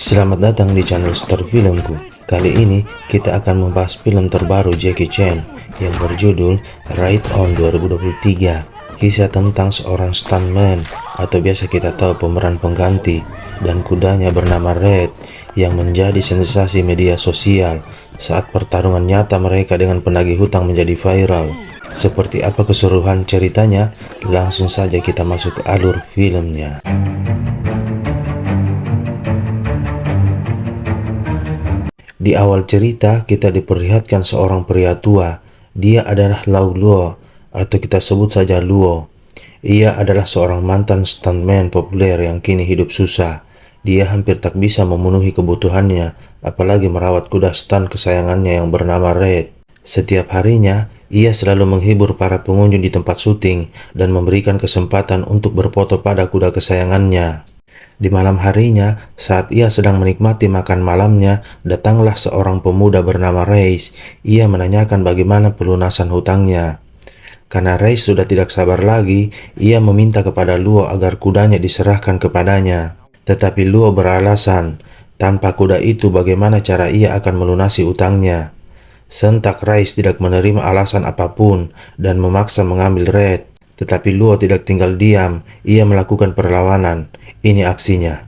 Selamat datang di channel Star Filmku. Kali ini kita akan membahas film terbaru Jackie Chan yang berjudul Ride On 2023. Kisah tentang seorang stuntman atau biasa kita tahu pemeran pengganti dan kudanya bernama Red yang menjadi sensasi media sosial saat pertarungan nyata mereka dengan penagih hutang menjadi viral. Seperti apa keseruan ceritanya? Langsung saja kita masuk ke alur filmnya. Di awal cerita, kita diperlihatkan seorang pria tua. Dia adalah Lau Luo, atau kita sebut saja Luo. Ia adalah seorang mantan stuntman populer yang kini hidup susah. Dia hampir tak bisa memenuhi kebutuhannya, apalagi merawat kuda stunt kesayangannya yang bernama Red. Setiap harinya, ia selalu menghibur para pengunjung di tempat syuting dan memberikan kesempatan untuk berfoto pada kuda kesayangannya. Di malam harinya, saat ia sedang menikmati makan malamnya, datanglah seorang pemuda bernama Reis. Ia menanyakan bagaimana pelunasan hutangnya. Karena Reis sudah tidak sabar lagi, ia meminta kepada Luo agar kudanya diserahkan kepadanya. Tetapi Luo beralasan, tanpa kuda itu bagaimana cara ia akan melunasi utangnya. Sentak Reis tidak menerima alasan apapun dan memaksa mengambil Red. Tetapi Luo tidak tinggal diam, ia melakukan perlawanan. Ini aksinya.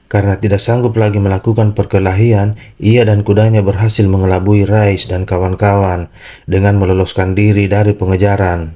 Karena tidak sanggup lagi melakukan perkelahian, ia dan kudanya berhasil mengelabui Reis dan kawan-kawan dengan meloloskan diri dari pengejaran.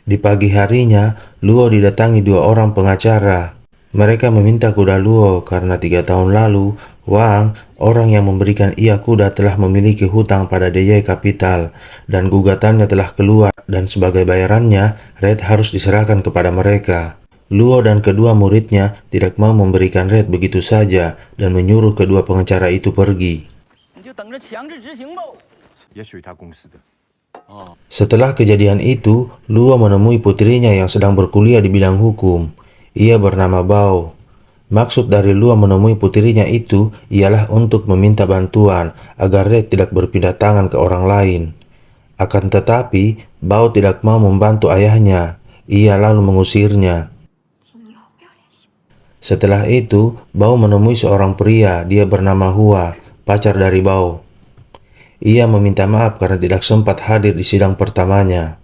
Di pagi harinya, Luo didatangi dua orang pengacara. Mereka meminta kuda Luo karena 3 tahun lalu, Wang, orang yang memberikan ia kuda, telah memiliki hutang pada DJ Capital dan gugatannya telah keluar, dan sebagai bayarannya, Red harus diserahkan kepada mereka. Luo dan kedua muridnya tidak mau memberikan Red begitu saja dan menyuruh kedua pengacara itu pergi. Setelah kejadian itu, Luo menemui putrinya yang sedang berkuliah di bidang hukum. Ia bernama Bao. Maksud dari Luo menemui putrinya itu ialah untuk meminta bantuan agar Red tidak berpindah tangan ke orang lain. Akan tetapi, Bao tidak mau membantu ayahnya. Ia lalu mengusirnya. Setelah itu, Bao menemui seorang pria, dia bernama Hua, pacar dari Bao. Ia meminta maaf karena tidak sempat hadir di sidang pertamanya.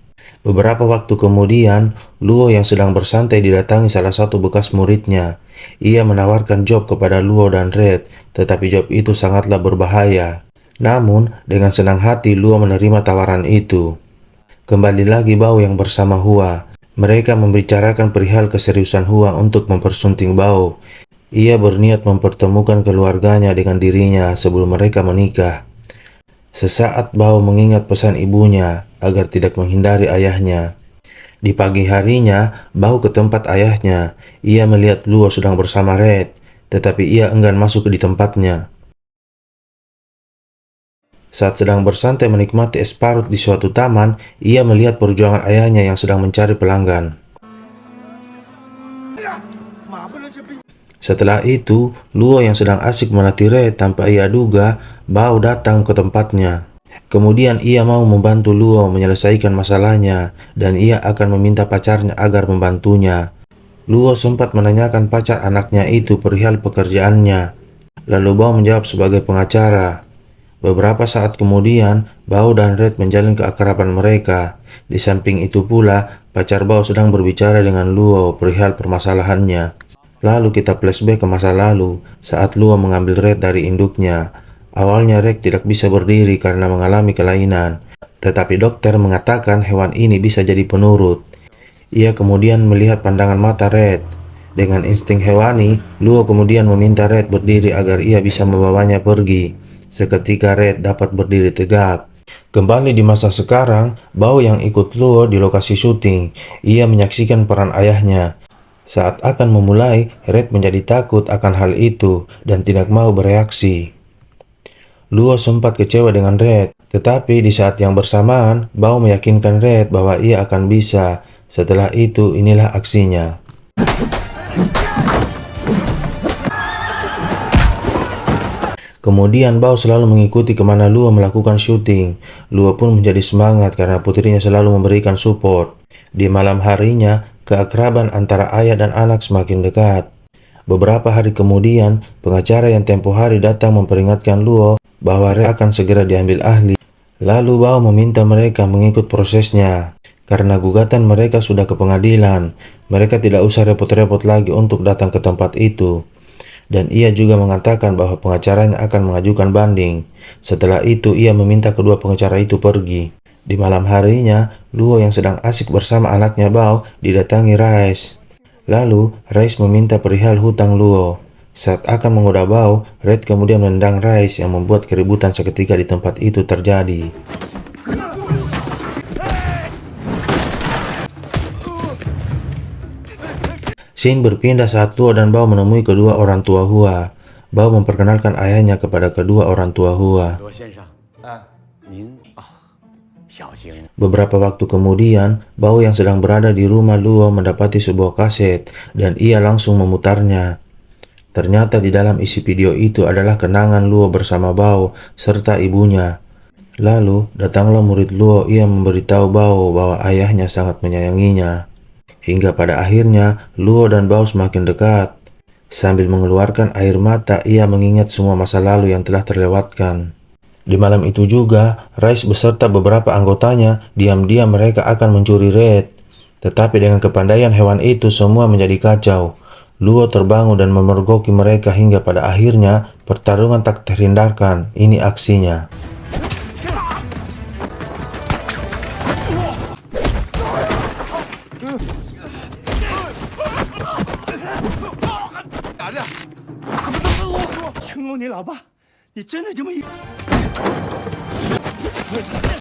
Beberapa waktu kemudian, Luo yang sedang bersantai didatangi salah satu bekas muridnya. Ia menawarkan job kepada Luo dan Red, tetapi job itu sangatlah berbahaya. Namun, dengan senang hati Luo menerima tawaran itu. Kembali lagi Bao yang bersama Hua. Mereka membicarakan perihal keseriusan Hua untuk mempersunting Bao. Ia berniat mempertemukan keluarganya dengan dirinya sebelum mereka menikah. Sesaat Bao mengingat pesan ibunya agar tidak menghindari ayahnya. Di pagi harinya, Bao ke tempat ayahnya. Ia melihat Luo sedang bersama Red, tetapi ia enggan masuk di tempatnya. Saat sedang bersantai menikmati es parut di suatu taman, ia melihat perjuangan ayahnya yang sedang mencari pelanggan. Setelah itu, Luo yang sedang asik melatih Red tanpa ia duga, Bao datang ke tempatnya. Kemudian ia mau membantu Luo menyelesaikan masalahnya dan ia akan meminta pacarnya agar membantunya. Luo sempat menanyakan pacar anaknya itu perihal pekerjaannya. Lalu Bao menjawab sebagai pengacara. Beberapa saat kemudian, Bao dan Red menjalin keakraban mereka. Di samping itu pula, pacar Bao sedang berbicara dengan Luo perihal permasalahannya. Lalu kita flashback ke masa lalu, saat Luo mengambil Red dari induknya. Awalnya Red tidak bisa berdiri karena mengalami kelainan. Tetapi dokter mengatakan hewan ini bisa jadi penurut. Ia kemudian melihat pandangan mata Red. Dengan insting hewani, Luo kemudian meminta Red berdiri agar ia bisa membawanya pergi. Seketika Red dapat berdiri tegak. Kembali di masa sekarang, Bao yang ikut Luo di lokasi syuting. Ia menyaksikan peran ayahnya. Saat akan memulai, Red menjadi takut akan hal itu dan tidak mau bereaksi. Luo sempat kecewa dengan Red, tetapi di saat yang bersamaan, Bao meyakinkan Red bahwa ia akan bisa. Setelah itu, inilah aksinya. Kemudian Bao selalu mengikuti kemana Luo melakukan syuting. Luo pun menjadi semangat karena putrinya selalu memberikan support. Di malam harinya, keakraban antara ayah dan anak semakin dekat. Beberapa hari kemudian, pengacara yang tempo hari datang memperingatkan Luo bahwa Red akan segera diambil ahli. Lalu Bao meminta mereka mengikut prosesnya. Karena gugatan mereka sudah ke pengadilan, mereka tidak usah repot-repot lagi untuk datang ke tempat itu. Dan ia juga mengatakan bahwa pengacaranya akan mengajukan banding. Setelah itu, ia meminta kedua pengacara itu pergi. Di malam harinya, Luo yang sedang asik bersama anaknya Bao didatangi Rice. Lalu, Rice meminta perihal hutang Luo. Saat akan menggoda Bao, Red kemudian menendang Rice yang membuat keributan seketika di tempat itu terjadi. Scene berpindah saat Luo dan Bao menemui kedua orang tua Hua. Bao memperkenalkan ayahnya kepada kedua orang tua Hua. Beberapa waktu kemudian, Bao yang sedang berada di rumah Luo mendapati sebuah kaset dan ia langsung memutarnya. Ternyata di dalam isi video itu adalah kenangan Luo bersama Bao serta ibunya. Lalu, datanglah murid Luo, ia memberitahu Bao bahwa ayahnya sangat menyayanginya. Hingga pada akhirnya, Luo dan Bao semakin dekat. Sambil mengeluarkan air mata, ia mengingat semua masa lalu yang telah terlewatkan. Di malam itu juga, Rice beserta beberapa anggotanya, diam-diam mereka akan mencuri Red. Tetapi dengan kepandaian hewan itu, semua menjadi kacau. Luo terbangun dan memergoki mereka hingga pada akhirnya, pertarungan tak terhindarkan. Ini aksinya.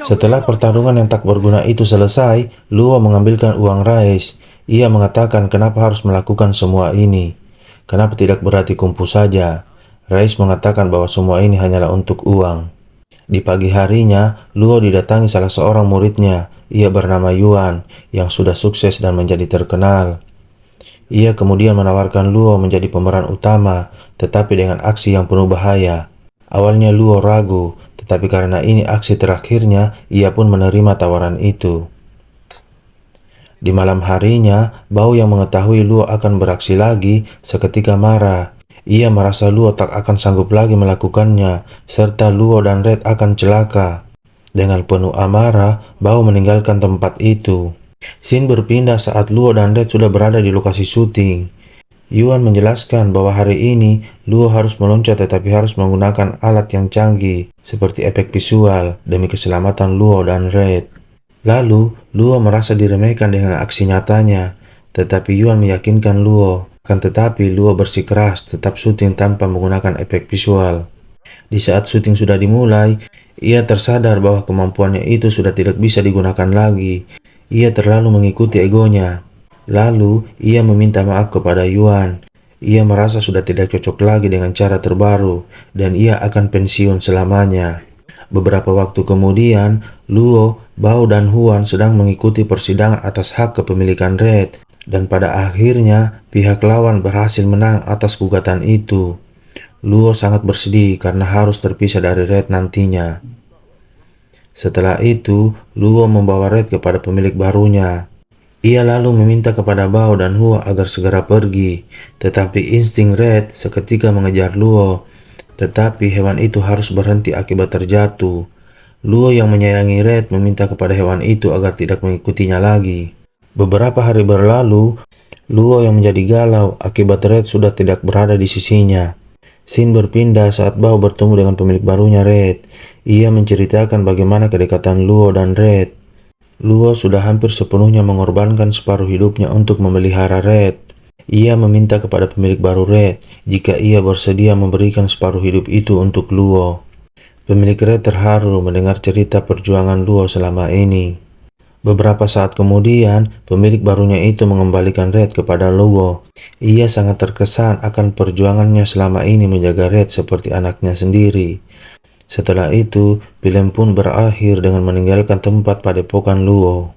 Setelah pertarungan yang tak berguna itu selesai, Luo mengambilkan uang Rice. Ia mengatakan kenapa harus melakukan semua ini. Kenapa tidak berhati kumpu saja? Rice mengatakan bahwa semua ini hanyalah untuk uang. Di pagi harinya, Luo didatangi salah seorang muridnya. Ia bernama Yuan, yang sudah sukses dan menjadi terkenal. Ia kemudian menawarkan Luo menjadi pemeran utama, tetapi dengan aksi yang penuh bahaya. Awalnya Luo ragu, tetapi karena ini aksi terakhirnya, ia pun menerima tawaran itu. Di malam harinya, Bao yang mengetahui Luo akan beraksi lagi, seketika marah. Ia merasa Luo tak akan sanggup lagi melakukannya, serta Luo dan Red akan celaka. Dengan penuh amarah, Bao meninggalkan tempat itu. Scene berpindah saat Luo dan Red sudah berada di lokasi syuting. Yuan menjelaskan bahwa hari ini Luo harus meloncat tetapi harus menggunakan alat yang canggih seperti efek visual demi keselamatan Luo dan Red. Lalu, Luo merasa diremehkan dengan aksi nyatanya, tetapi Yuan meyakinkan Luo. Akan tetapi Luo bersikeras tetap syuting tanpa menggunakan efek visual. Di saat syuting sudah dimulai, ia tersadar bahwa kemampuannya itu sudah tidak bisa digunakan lagi. Ia terlalu mengikuti egonya. Lalu, ia meminta maaf kepada Yuan. Ia merasa sudah tidak cocok lagi dengan cara terbaru, dan ia akan pensiun selamanya. Beberapa waktu kemudian, Luo, Bao, dan Huan sedang mengikuti persidangan atas hak kepemilikan Red, dan pada akhirnya, pihak lawan berhasil menang atas gugatan itu. Luo sangat bersedih karena harus terpisah dari Red nantinya. Setelah itu, Luo membawa Red kepada pemilik barunya. Ia lalu meminta kepada Bao dan Hua agar segera pergi, tetapi insting Red seketika mengejar Luo. Tetapi hewan itu harus berhenti akibat terjatuh. Luo yang menyayangi Red meminta kepada hewan itu agar tidak mengikutinya lagi. Beberapa hari berlalu, Luo yang menjadi galau akibat Red sudah tidak berada di sisinya. Scene berpindah saat Bao bertemu dengan pemilik barunya Red. Ia menceritakan bagaimana kedekatan Luo dan Red. Luo sudah hampir sepenuhnya mengorbankan separuh hidupnya untuk memelihara Red. Ia meminta kepada pemilik baru Red jika ia bersedia memberikan separuh hidup itu untuk Luo. Pemilik Red terharu mendengar cerita perjuangan Luo selama ini. Beberapa saat kemudian, pemilik barunya itu mengembalikan Red kepada Luo. Ia sangat terkesan akan perjuangannya selama ini menjaga Red seperti anaknya sendiri. Setelah itu, film pun berakhir dengan meninggalkan tempat padepokan Luo.